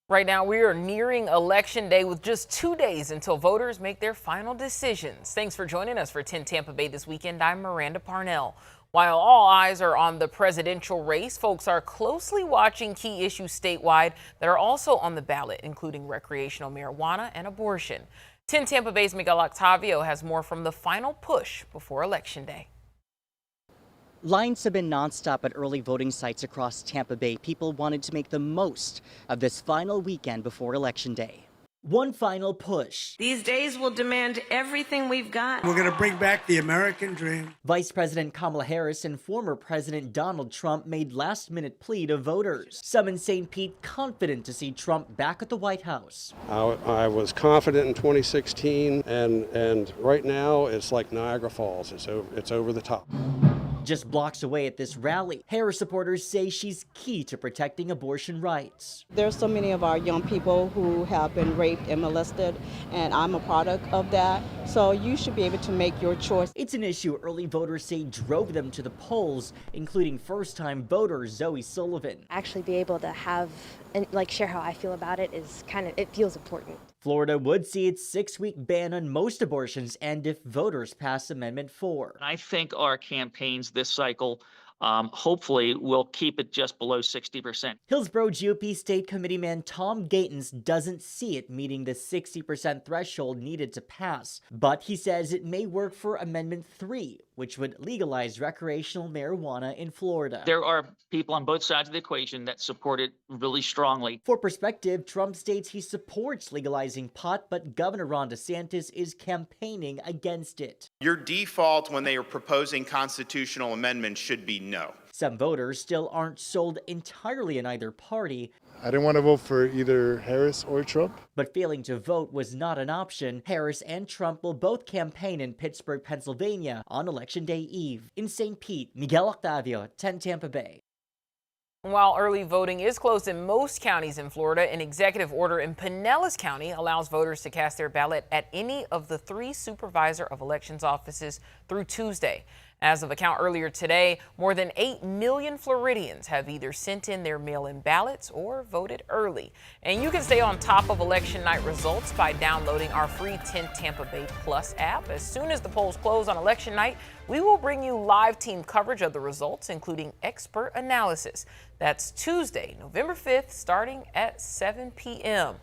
Right now, we are nearing Election Day with just 2 days until voters make their final decisions. Thanks for joining us for 10 Tampa Bay this weekend. I'm Miranda Parnell. While all eyes are on the presidential race, folks are closely watching key issues statewide that are also on the ballot, including recreational marijuana and abortion. 10 Tampa Bay's Miguel Octavio has more from the final push before Election Day. Lines have been nonstop at early voting sites across Tampa Bay. People wanted to make the most of this final weekend before Election Day. One final push. These days will demand everything we've got. We're going to bring back the American dream. Vice President Kamala Harris and former President Donald Trump made last-minute plea to voters. Some in St. Pete confident to see Trump back at the White House. I was confident in 2016, and right now it's like Niagara Falls. It's over the top. Just blocks away at this rally, Harris supporters say she's key to protecting abortion rights. There's so many of our young people who have been raped and molested, and I'm a product of that. So you should be able to make your choice. It's an issue early voters say drove them to the polls, including first-time voter Zoe Sullivan. Actually be able to have and share how I feel about it is it feels important. Florida would see its 6-week ban on most abortions and if voters pass Amendment 4. I think our campaigns this cycle hopefully will keep it just below 60%. Hillsborough GOP State Committeeman Tom Gatens doesn't see it meeting the 60% threshold needed to pass, but he says it may work for Amendment 3, which would legalize recreational marijuana in Florida. There are people on both sides of the equation that support it really strongly. For perspective, Trump states he supports legalizing pot, but Governor Ron DeSantis is campaigning against it. Your default when they are proposing constitutional amendments should be no. Some voters still aren't sold entirely in either party. I didn't want to vote for either Harris or Trump. But failing to vote was not an option. Harris and Trump will both campaign in Pittsburgh, Pennsylvania on Election Day Eve. In St. Pete, Miguel Octavio, 10 Tampa Bay. While early voting is closed in most counties in Florida, an executive order in Pinellas County allows voters to cast their ballot at any of the 3 supervisor of elections offices through Tuesday. As of a count earlier today, more than 8 million Floridians have either sent in their mail-in ballots or voted early. And you can stay on top of election night results by downloading our free 10 Tampa Bay Plus app. As soon as the polls close on election night, we will bring you live team coverage of the results, including expert analysis. That's Tuesday, November 5th, starting at 7 p.m.